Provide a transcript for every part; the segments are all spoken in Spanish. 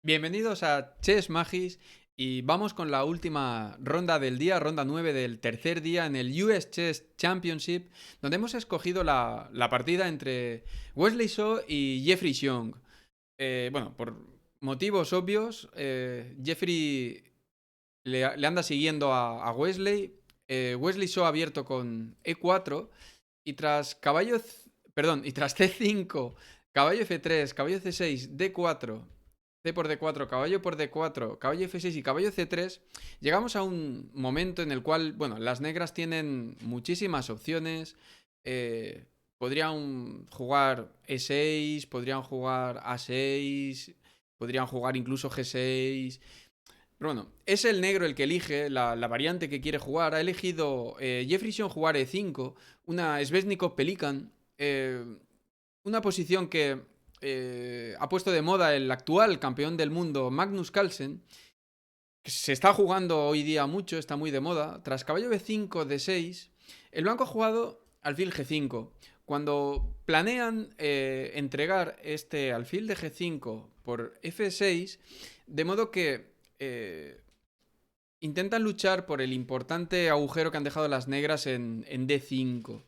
Bienvenidos a Chess Magis y vamos con la última ronda del día, ronda 9 del tercer día en el US Chess Championship, donde hemos escogido la partida entre Wesley So y Jeffrey Xiong. Bueno, por motivos obvios, Jeffrey le anda siguiendo a Wesley. Wesley So ha abierto con E4 y tras y tras C5, caballo F3, caballo C6, D4, C por D4, caballo por D4, caballo F6 y caballo C3, llegamos a un momento en el cual, bueno, las negras tienen muchísimas opciones. eh, Podrían jugar E6, podrían jugar A6, podrían jugar incluso G6. Pero bueno, es el negro el que elige la variante que quiere jugar. Ha elegido Jefferson jugar E5, una Sveshnikov Pelican, una posición que ha puesto de moda el actual campeón del mundo Magnus Carlsen, que se está jugando hoy día mucho, está muy de moda. Tras caballo B5, D6, el blanco ha jugado alfil G5. Cuando planean entregar este alfil de G5 por F6, de modo que intentan luchar por el importante agujero que han dejado las negras en D5.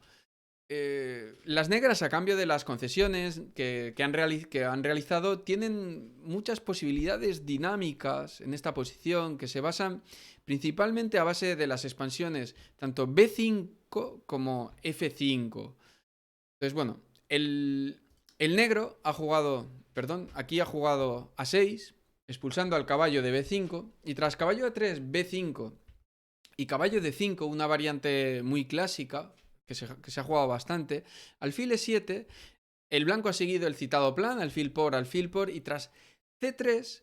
Las negras, a cambio de las concesiones que han realizado, tienen muchas posibilidades dinámicas en esta posición que se basan principalmente a base de las expansiones tanto B5 como F5. Entonces, bueno, el negro ha jugado, perdón, aquí ha jugado A6, expulsando al caballo de B5, y tras caballo A3, B5 y caballo D5, una variante muy clásica, que se ha jugado bastante, alfil E7, el blanco ha seguido el citado plan, alfil por, y tras C3,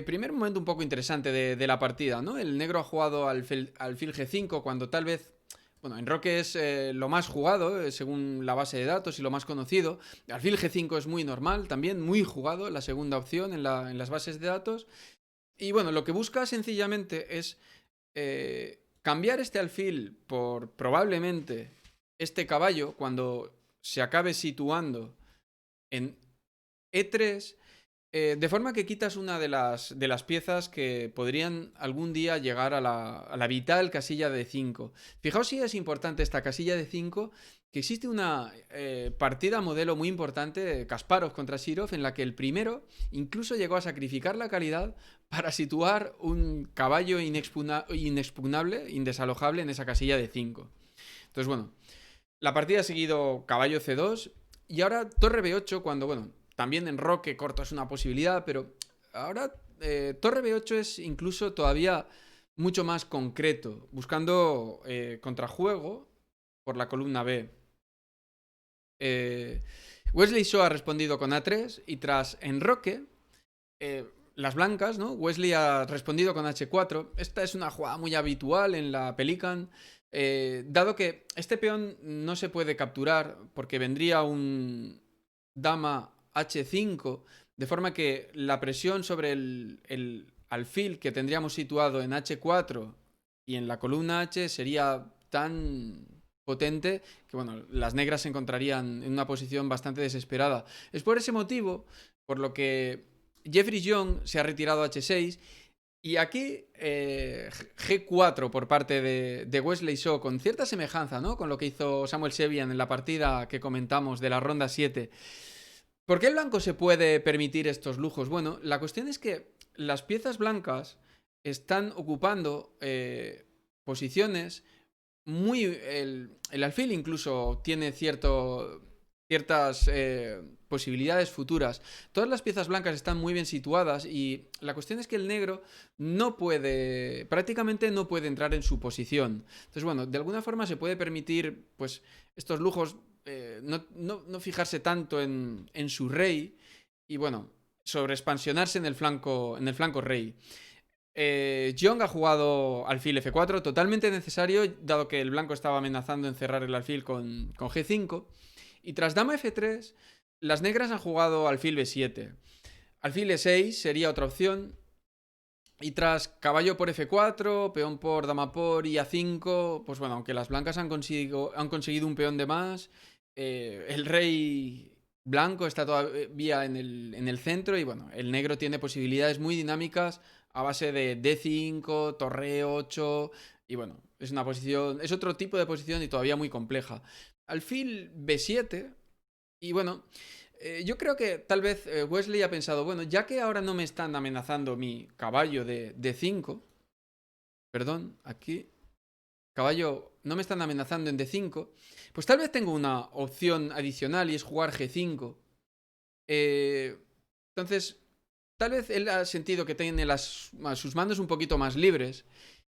primer momento un poco interesante de la partida, ¿no? El negro ha jugado alfil G5 cuando tal vez, bueno, en Roque es lo más jugado, según la base de datos y lo más conocido. Alfil G5 es muy normal, también muy jugado, la segunda opción en las bases de datos. Y bueno, lo que busca sencillamente es cambiar este alfil por probablemente este caballo cuando se acabe situando en E3, de forma que quitas una de las piezas que podrían algún día llegar a la vital casilla de 5. Fijaos si es importante esta casilla de 5, que existe una partida modelo muy importante, Kasparov contra Sirov, en la que el primero incluso llegó a sacrificar la calidad para situar un caballo inexpugnable, indesalojable en esa casilla de 5. Entonces, bueno, la partida ha seguido caballo C2 y ahora torre B8 cuando, bueno, también en Roque corto es una posibilidad, pero ahora torre B8 es incluso todavía mucho más concreto, buscando contrajuego por la columna B. Eh, Wesley So ha respondido con A3 y tras enroque, las blancas, ¿no? Wesley ha respondido con H4. Esta es una jugada muy habitual en la Pelican, dado que este peón no se puede capturar porque vendría un dama H5, de forma que la presión sobre el alfil que tendríamos situado en H4 y en la columna H sería tan potente que, bueno, las negras se encontrarían en una posición bastante desesperada. Es por ese motivo por lo que Jeffrey Young se ha retirado a H6 y aquí G4 por parte de Wesley So, con cierta semejanza, ¿no? Con lo que hizo Samuel Sevian en la partida que comentamos de la ronda 7. ¿Por qué el blanco se puede permitir estos lujos? Bueno, la cuestión es que las piezas blancas están ocupando posiciones muy... El alfil incluso tiene ciertas posibilidades futuras. Todas las piezas blancas están muy bien situadas y la cuestión es que el negro prácticamente no puede entrar en su posición. Entonces, bueno, de alguna forma se puede permitir, pues, estos lujos, no fijarse tanto en su rey y, bueno, sobre expansionarse en el flanco rey. Young ha jugado alfil F4, totalmente necesario, dado que el blanco estaba amenazando en cerrar el alfil con G5. Y tras dama F3, las negras han jugado alfil B7. Alfil E6 sería otra opción. Y tras caballo por F4, peón por dama por y A5, pues bueno, aunque las blancas han conseguido un peón de más, el rey blanco está todavía en el centro y bueno, el negro tiene posibilidades muy dinámicas a base de D5, torre 8 y bueno, es una posición, es otro tipo de posición y todavía muy compleja. Alfil B7 y bueno, yo creo que tal vez Wesley ha pensado, bueno, ya que ahora no me están amenazando mi caballo de D5, perdón, aquí, caballo, no me están amenazando en D5, pues tal vez tengo una opción adicional y es jugar G5. Eh, entonces, tal vez él ha sentido que tiene sus manos un poquito más libres.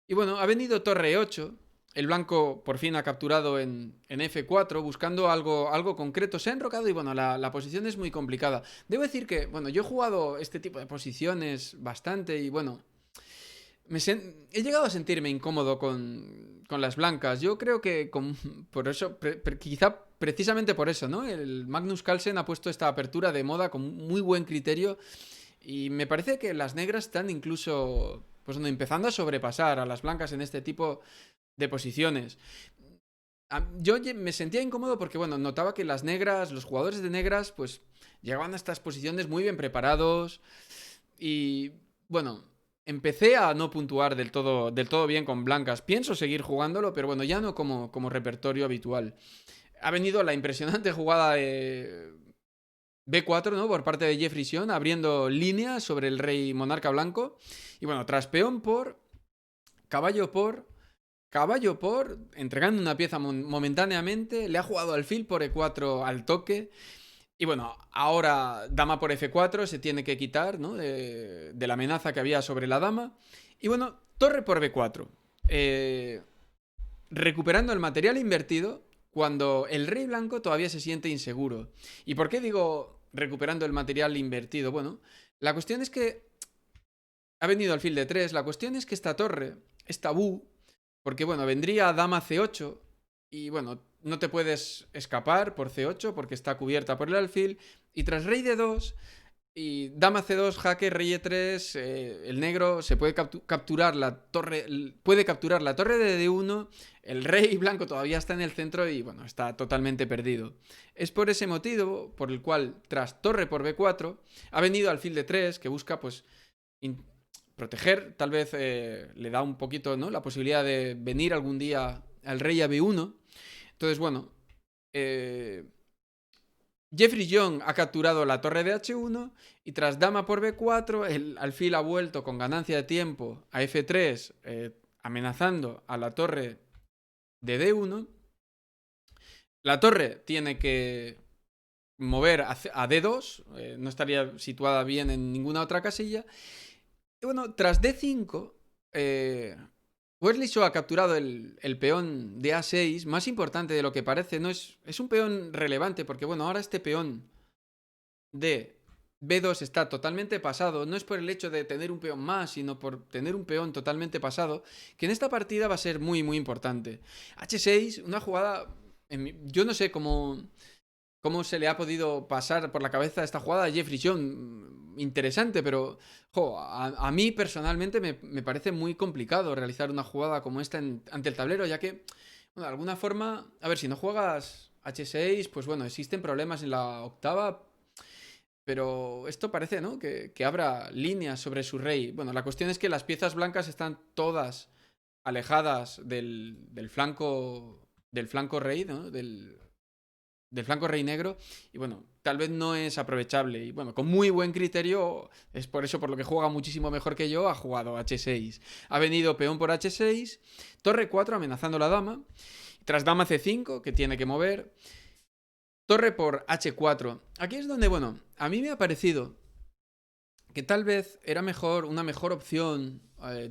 Y bueno, ha venido torre 8. El blanco por fin ha capturado en F4, buscando algo concreto. Se ha enrocado y bueno, la posición es muy complicada. Debo decir que, bueno, yo he jugado este tipo de posiciones bastante y bueno, he llegado a sentirme incómodo con las blancas. Yo creo que por eso, quizá precisamente por eso, ¿no? El Magnus Carlsen ha puesto esta apertura de moda con muy buen criterio y me parece que las negras están incluso, pues bueno, empezando a sobrepasar a las blancas en este tipo de posiciones. Yo me sentía incómodo porque, bueno, notaba que las negras, los jugadores de negras, pues llegaban a estas posiciones muy bien preparados y, bueno, empecé a no puntuar del todo bien con blancas. Pienso seguir jugándolo, pero bueno, ya no como repertorio habitual. Ha venido la impresionante jugada de B4, ¿no? Por parte de Jeffrey Sion, abriendo líneas sobre el rey monarca blanco. Y bueno, tras peón por, caballo por, caballo por, entregando una pieza momentáneamente, le ha jugado alfil por E4 al toque. Y bueno, ahora dama por F4 se tiene que quitar, ¿no? De la amenaza que había sobre la dama. Y bueno, torre por B4. Eh, recuperando el material invertido cuando el rey blanco todavía se siente inseguro. ¿Y por qué digo recuperando el material invertido? Bueno, la cuestión es que ha venido alfil de 3. La cuestión es que esta torre es tabú. Porque bueno, vendría dama C8. Y bueno, no te puedes escapar por C8 porque está cubierta por el alfil. Y tras rey de 2 y dama C2, jaque, rey E3, el negro se puede capturar la torre, puede capturar la torre de D1, el rey blanco todavía está en el centro y bueno, está totalmente perdido. Es por ese motivo por el cual tras torre por B4 ha venido alfil de 3 que busca pues proteger, tal vez le da un poquito, ¿no? La posibilidad de venir algún día al rey a B1. Entonces, bueno, Jeffrey Young ha capturado la torre de H1 y tras dama por B4, el alfil ha vuelto con ganancia de tiempo a F3, amenazando a la torre de D1. La torre tiene que mover a D2, no estaría situada bien en ninguna otra casilla. Y bueno, tras D5, Wesley Shaw ha capturado el peón de A6, más importante de lo que parece. No es un peón relevante porque, bueno, ahora este peón de B2 está totalmente pasado. No es por el hecho de tener un peón más, sino por tener un peón totalmente pasado, que en esta partida va a ser muy, muy importante. H6, una jugada... yo no sé cómo se le ha podido pasar por la cabeza esta jugada a Jeffrey John. Interesante, pero a mí personalmente me parece muy complicado realizar una jugada como esta ante el tablero, ya que, bueno, de alguna forma, a ver, si no juegas H6, pues bueno, existen problemas en la octava, pero esto parece, ¿no? Que abra líneas sobre su rey. Bueno, la cuestión es que las piezas blancas están todas alejadas del flanco rey, ¿no? Del flanco rey negro. Y bueno, tal vez no es aprovechable. Y bueno, con muy buen criterio, es por eso por lo que juega muchísimo mejor que yo, ha jugado H6. Ha venido peón por H6, torre 4 amenazando la dama. Tras dama C5, que tiene que mover. Torre por H4. Aquí es donde, bueno, a mí me ha parecido que tal vez era una mejor opción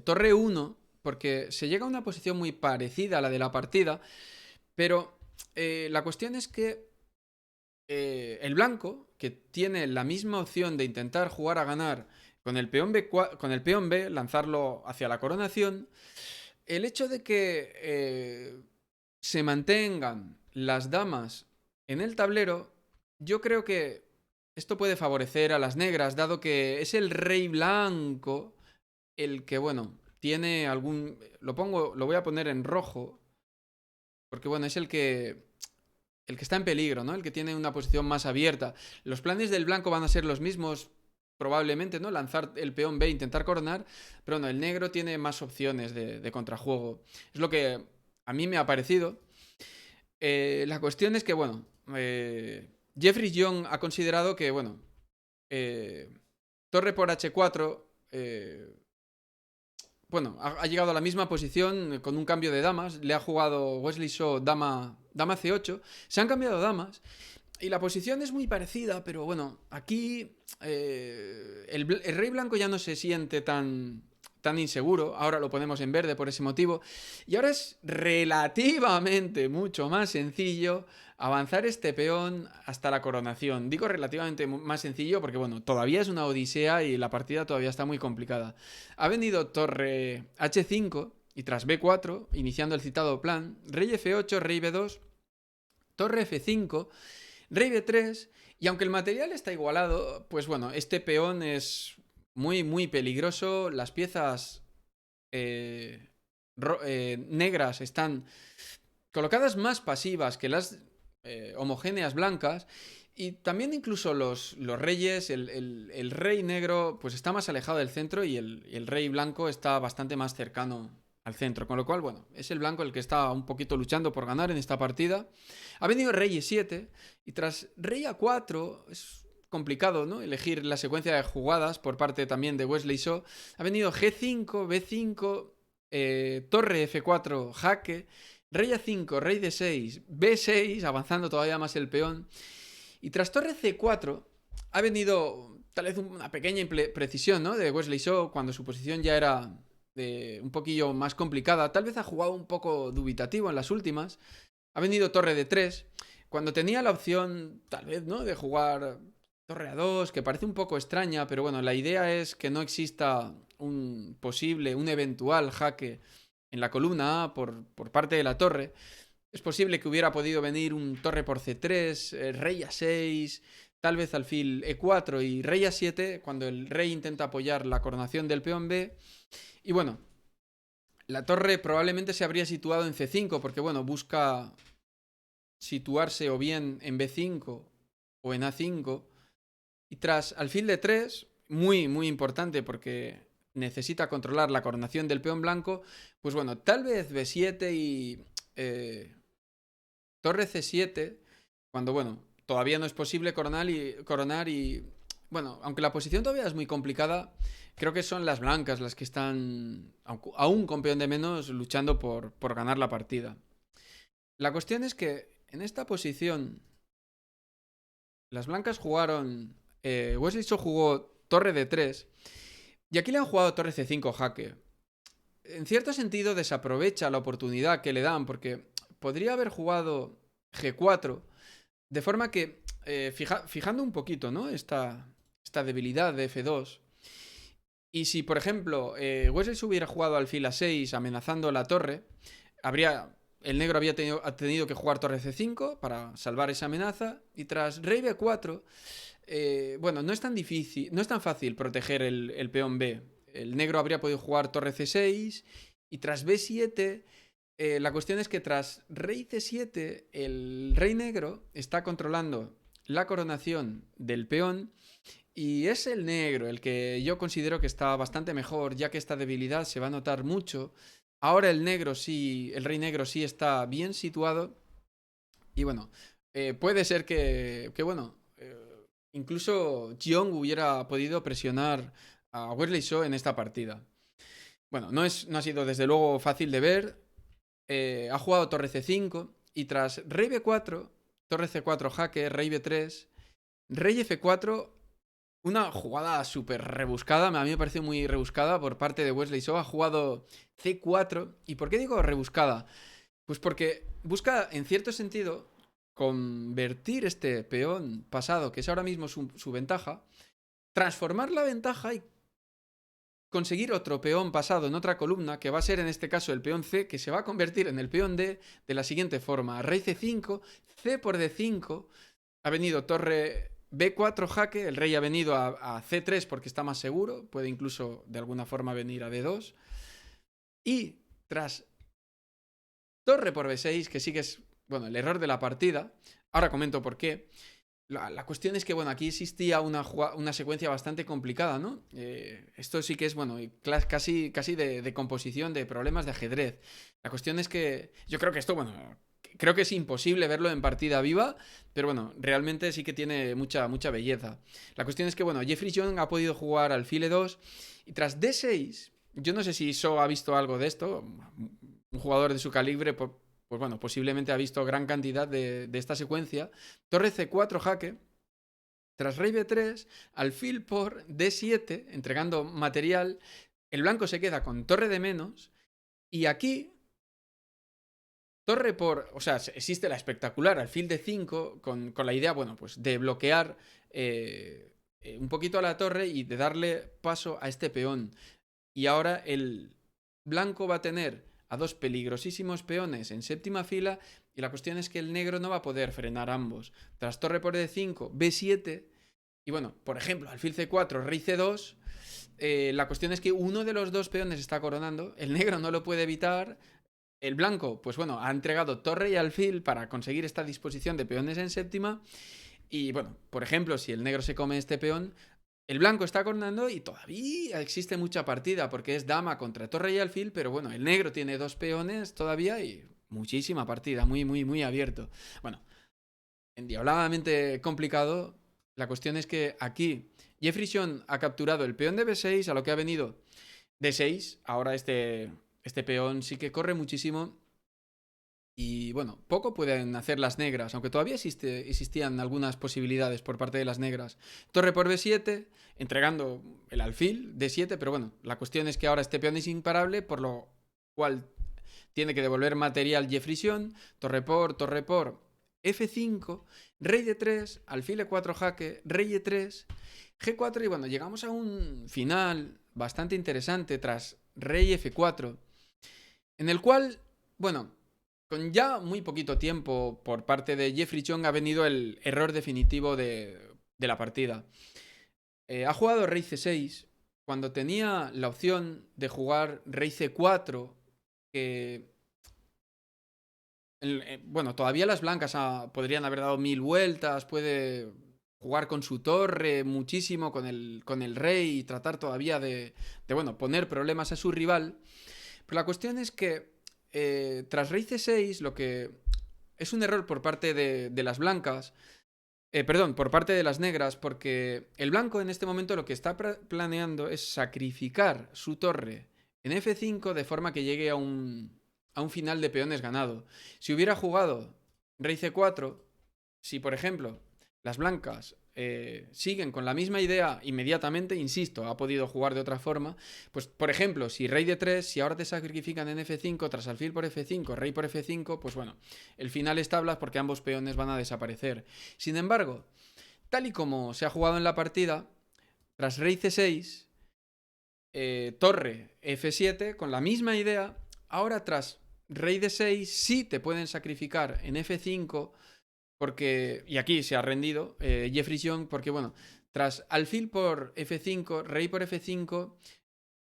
torre 1, porque se llega a una posición muy parecida a la de la partida, pero la cuestión es que el blanco, que tiene la misma opción de intentar jugar a ganar con el peón B, lanzarlo hacia la coronación, el hecho de que se mantengan las damas en el tablero, yo creo que esto puede favorecer a las negras, dado que es el rey blanco el que, bueno, tiene algún... lo voy a poner en rojo, porque bueno, es el que el que está en peligro, ¿no? El que tiene una posición más abierta. Los planes del blanco van a ser los mismos, probablemente, ¿no? Lanzar el peón B e intentar coronar, pero no, el negro tiene más opciones de contrajuego. Es lo que a mí me ha parecido. La cuestión es que, bueno, Jeffrey Young ha considerado que, bueno, torre por H4, bueno, ha llegado a la misma posición con un cambio de damas. Le ha jugado Wesley So dama C8. Se han cambiado damas. Y la posición es muy parecida, pero bueno, aquí el rey blanco ya no se siente tan inseguro. Ahora lo ponemos en verde por ese motivo. Y ahora es relativamente mucho más sencillo avanzar este peón hasta la coronación. Digo relativamente más sencillo porque, bueno, todavía es una odisea y la partida todavía está muy complicada. Ha venido torre H5 y tras B4, iniciando el citado plan, rey F8, rey B2, torre F5, rey B3, y aunque el material está igualado, pues bueno, este peón es muy peligroso. Las piezas negras están colocadas más pasivas que las homogéneas blancas. Y también incluso los reyes, el rey negro pues está más alejado del centro y el rey blanco está bastante más cercano al centro. Con lo cual, bueno, es el blanco el que está un poquito luchando por ganar en esta partida. Ha venido rey E7 y tras rey A4 es complicado, ¿no? Elegir la secuencia de jugadas por parte también de Wesley So. Ha venido G5, B5, torre F4, jaque, rey A5, rey D6, B6, avanzando todavía más el peón. Y tras torre C4 ha venido tal vez una pequeña imprecisión, ¿no? De Wesley So cuando su posición ya era un poquillo más complicada. Tal vez ha jugado un poco dubitativo en las últimas. Ha venido torre D3 cuando tenía la opción, tal vez, ¿no? De jugar torre A2, que parece un poco extraña, pero bueno, la idea es que no exista un eventual jaque en la columna A por parte de la torre. Es posible que hubiera podido venir un torre por C3, rey A6, tal vez alfil E4 y rey A7, cuando el rey intenta apoyar la coronación del peón B. Y bueno, la torre probablemente se habría situado en C5, porque bueno, busca situarse o bien en B5 o en A5. Y tras alfil D3, muy importante porque necesita controlar la coronación del peón blanco, pues bueno, tal vez B7 y torre C7, cuando bueno, todavía no es posible coronar y bueno, aunque la posición todavía es muy complicada, creo que son las blancas las que están, aún con peón de menos, luchando por ganar la partida. La cuestión es que en esta posición las blancas jugaron, Wesley So jugó torre D3 y aquí le han jugado torre C5 jaque. En cierto sentido desaprovecha la oportunidad que le dan porque podría haber jugado G4 de forma que, fijando un poquito, ¿no? Esta debilidad de F2. Y si, por ejemplo, Wesley se hubiera jugado alfil A6 amenazando la torre, el negro había tenido que jugar torre C5 para salvar esa amenaza. Y tras rey B4, bueno, no es tan difícil, no es tan fácil proteger el peón B. El negro habría podido jugar torre C6 y tras B7... la cuestión es que tras rey C7, el rey negro está controlando la coronación del peón y es el negro el que yo considero que está bastante mejor, ya que esta debilidad se va a notar mucho. Ahora el rey negro sí está bien situado y bueno, puede ser que bueno, incluso Jiong hubiera podido presionar a Wesley So en esta partida. Bueno, no ha sido desde luego fácil de ver. Ha jugado torre C5 y tras rey B4, torre C4 jaque, rey B3, rey F4, una jugada súper rebuscada, a mí me parece muy rebuscada por parte de Wesley So. Ha jugado C4. ¿Y por qué digo rebuscada? Pues porque busca, en cierto sentido, convertir este peón pasado, que es ahora mismo su ventaja, transformar la ventaja y conseguir otro peón pasado en otra columna, que va a ser en este caso el peón C, que se va a convertir en el peón D de la siguiente forma. Rey C5, C por D5, ha venido torre B4 jaque, el rey ha venido a C3 porque está más seguro, puede incluso de alguna forma venir a D2. Y tras torre por B6, que sí que es bueno, el error de la partida. Ahora comento por qué. La cuestión es que, bueno, aquí existía una secuencia bastante complicada, ¿no? Esto sí que es, bueno, casi de composición, de problemas de ajedrez. La cuestión es que yo creo que esto, bueno, creo que es imposible verlo en partida viva, pero bueno, realmente sí que tiene mucha belleza. La cuestión es que, bueno, Jeffrey Young ha podido jugar alfil e2 y tras d6, yo no sé si So ha visto algo de esto, un jugador de su calibre, pues bueno, posiblemente ha visto gran cantidad de esta secuencia. Torre C4 jaque. Tras rey B3, alfil por D7, entregando material. El blanco se queda con torre de menos. Y aquí, torre por... O sea, existe la espectacular alfil D5 con la idea, bueno, pues de bloquear un poquito a la torre y de darle paso a este peón. Y ahora el blanco va a tener a dos peligrosísimos peones en séptima fila y la cuestión es que el negro no va a poder frenar ambos. Tras torre por D5, B7 y bueno, por ejemplo, alfil C4, rey C2, la cuestión es que uno de los dos peones está coronando, el negro no lo puede evitar, el blanco, pues bueno, ha entregado torre y alfil para conseguir esta disposición de peones en séptima y bueno, por ejemplo, si el negro se come este peón, el blanco está coronando y todavía existe mucha partida porque es dama contra torre y alfil, pero bueno, el negro tiene dos peones todavía y muchísima partida, muy abierto. Bueno, endiabladamente complicado. La cuestión es que aquí Jeffrey Young ha capturado el peón de B6, a lo que ha venido D6. Ahora este peón sí que corre muchísimo. Y bueno, poco pueden hacer las negras, aunque todavía existían algunas posibilidades por parte de las negras. Torre por B7, entregando el alfil, D7, pero bueno, la cuestión es que ahora este peón es imparable, por lo cual tiene que devolver material Jeffrey Young. Torre por F5, rey D3, alfil E4 jaque, rey E3, G4 y bueno, llegamos a un final bastante interesante tras rey F4, en el cual, bueno, con ya muy poquito tiempo por parte de Jeffrey Young ha venido el error definitivo de la partida. Ha jugado rey C6 cuando tenía la opción de jugar rey C4, que... bueno, todavía las blancas podrían haber dado 1000 vueltas, puede jugar con su torre muchísimo, con el rey y tratar todavía bueno, poner problemas a su rival. Pero la cuestión es que tras rey C6, lo que es un error por parte de las blancas, perdón, por parte de las negras, porque el blanco en este momento lo que está planeando es sacrificar su torre en F5 de forma que llegue a un final de peones ganado. Si hubiera jugado rey C4, si por ejemplo las blancas siguen con la misma idea inmediatamente, insisto, ha podido jugar de otra forma, pues por ejemplo, si rey D3, si ahora te sacrifican en F5 tras alfil por F5, rey por F5, pues bueno, el final es tablas porque ambos peones van a desaparecer. Sin embargo, tal y como se ha jugado en la partida, tras rey C6, torre F7, con la misma idea, ahora tras rey D6 sí te pueden sacrificar en F5 porque, y aquí se ha rendido Jeffrey Young porque bueno, tras alfil por F5, rey por F5,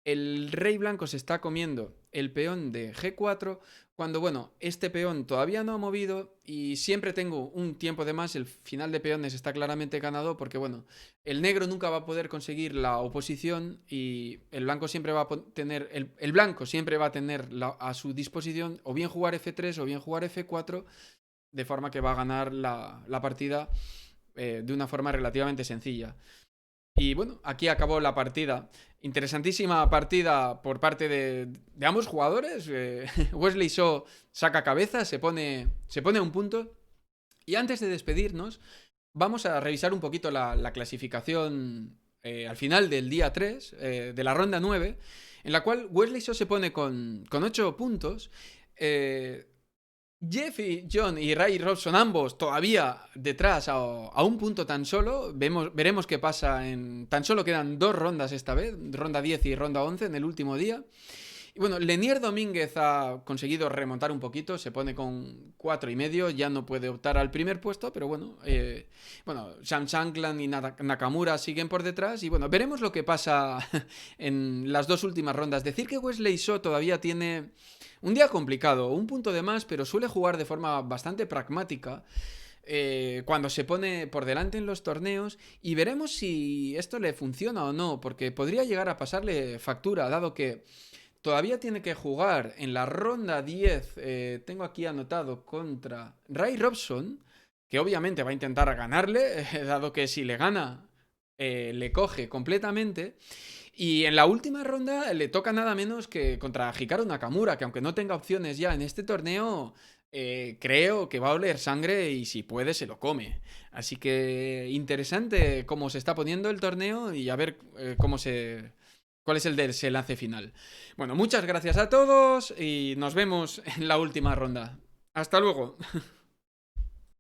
el rey blanco se está comiendo el peón de G4 cuando bueno, este peón todavía no ha movido y siempre tengo un tiempo de más, el final de peones está claramente ganado porque bueno, el negro nunca va a poder conseguir la oposición y el blanco siempre va a tener, el blanco siempre va a tener a su disposición o bien jugar F3 o bien jugar F4 de forma que va a ganar la partida de una forma relativamente sencilla. Y bueno, aquí acabó la partida. Interesantísima partida por parte de ambos jugadores. Wesley So saca cabeza, se pone un punto. Y antes de despedirnos, vamos a revisar un poquito la clasificación al final del día 3, de la ronda 9, en la cual Wesley So se pone con 8 puntos. Jeffrey, John y Ray Robson ambos todavía detrás a un punto tan solo. Veremos qué pasa tan solo quedan 2 rondas esta vez, ronda 10 y ronda 11 en el último día. Y bueno, Lenier Domínguez ha conseguido remontar un poquito, se pone con 4,5, ya no puede optar al primer puesto, pero bueno, Sam Shankland y Nakamura siguen por detrás y bueno, veremos lo que pasa en las dos últimas rondas. Decir que Wesley So todavía tiene un día complicado, un punto de más, pero suele jugar de forma bastante pragmática. Cuando se pone por delante en los torneos y veremos si esto le funciona o no, porque podría llegar a pasarle factura, dado que todavía tiene que jugar en la ronda 10, tengo aquí anotado, contra Ray Robson, que obviamente va a intentar ganarle, dado que si le gana, le coge completamente. Y en la última ronda le toca nada menos que contra Hikaru Nakamura, que aunque no tenga opciones ya en este torneo, creo que va a oler sangre y si puede se lo come. Así que interesante cómo se está poniendo el torneo y a ver cuál es el desenlace final. Bueno, muchas gracias a todos y nos vemos en la última ronda. Hasta luego.